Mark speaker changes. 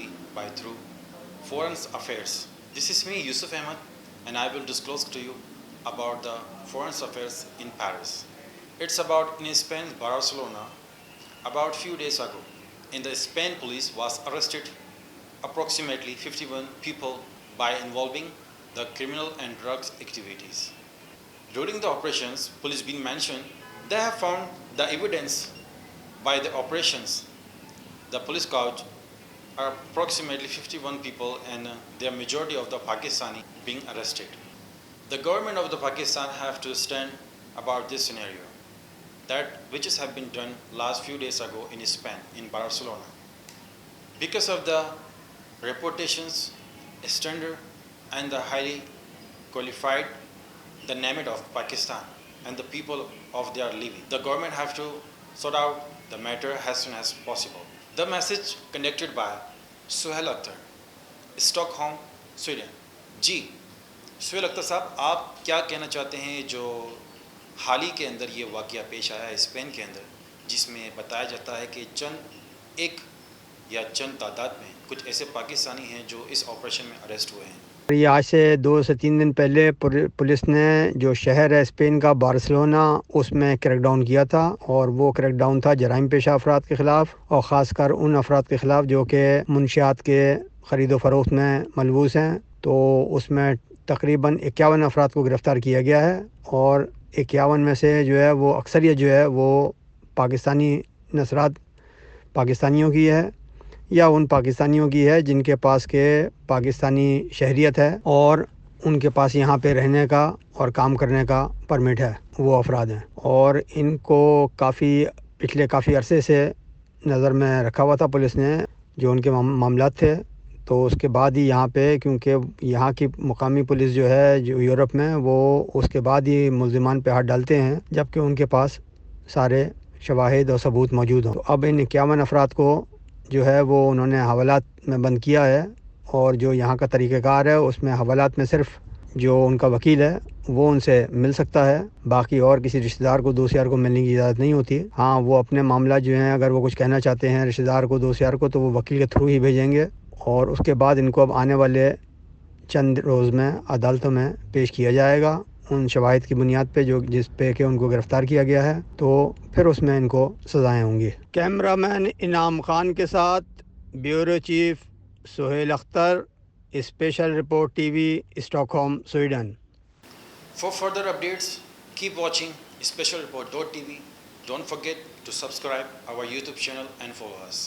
Speaker 1: Pakistani by through foreign affairs. This is me, Yusuf Ahmed, and I will disclose to you about the foreign affairs in Paris. It's about in Spain, Barcelona. About few days ago, in the Spain police was arrested approximately 51 people by involving the criminal and drugs activities. During the operations, police been mentioned, they have found the evidence by the operations. The police caught approximately 51 people and the majority of the Pakistani being arrested. The government of the Pakistan have to stand about this scenario that which have been done last few days ago in Spain, in Barcelona. Because of the reputations, standard and the highly qualified, the name of Pakistan and the people of their living. The government have to sort out the matter as soon as possible. The message conducted by Suhail Akhtar, Stockholm, Sweden. जी सुहेल अख्तर साहब, आप क्या कहना चाहते हैं जो हाल ही के अंदर ये वाक़या पेश आया है स्पेन के अंदर, जिसमें बताया जाता है कि चंद एक या चंद तादाद में कुछ ऐसे पाकिस्तानी हैं जो इस ऑपरेशन में अरेस्ट हुए हैं।
Speaker 2: ये आज से 2 से 3 दिन पहले पुलिस ने जो शहर है स्पेन का बार्सिलोना, उसमें क्रैकडाउन किया था, और वो क्रैकडाउन था जराइम पेशा अफराद के ख़िलाफ़, और ख़ासकर उन अफराद के ख़िलाफ़ जो कि मुनशियात के ख़रीद व फ़रोख्त में मलबूस हैं। तो उसमें तकरीबन 51 अफराद को गिरफ़्तार किया गया है, और 51 में से जो है वो अक्सरियत जो है वो पाकिस्तानी नस्रात पाकिस्तानियों की है, या उन पाकिस्तानियों की है जिनके पास के पाकिस्तानी शहरियत है और उनके पास यहाँ पे रहने का और काम करने का परमिट है, वो अफराद हैं। और इनको पिछले काफ़ी अरसे से नज़र में रखा हुआ था पुलिस ने, जो उनके मामलात थे। तो उसके बाद ही यहाँ पे, क्योंकि यहाँ की मुकामी पुलिस जो है जो यूरोप में, वो उसके बाद ही मुल्ज़िमान पे हाथ डालते हैं जबकि उनके पास सारे शवाहिद और सबूत मौजूद हों। तो अब इन 51 अफराद को जो है वो उन्होंने हवालात में बंद किया है, और जो यहाँ का तरीक़ाकार है उसमें हवालात में सिर्फ जो उनका वकील है वो उनसे मिल सकता है, बाकी और किसी रिश्तेदार को, दोस्त यार को मिलने की इजाज़त नहीं होती। हाँ, वो अपने मामला जो हैं अगर वो कुछ कहना चाहते हैं रिश्तेदार को, दोस्त यार को, तो वो वकील के थ्रू ही भेजेंगे, और उसके बाद इनको अब आने वाले चंद रोज़ में अदालतों में पेश किया जाएगा उन शवाहिद की बुनियाद पे जो जिस पे कि उनको गिरफ़्तार किया गया है। तो फिर उसमें इनको सज़ाएँ होंगी। कैमरामैन इनाम खान के साथ bureau chief Suhail Akhtar, special report TV, Stockholm, Sweden.
Speaker 1: For further updates, keep watching specialreport.tv. Don't forget to subscribe our YouTube channel and follow us.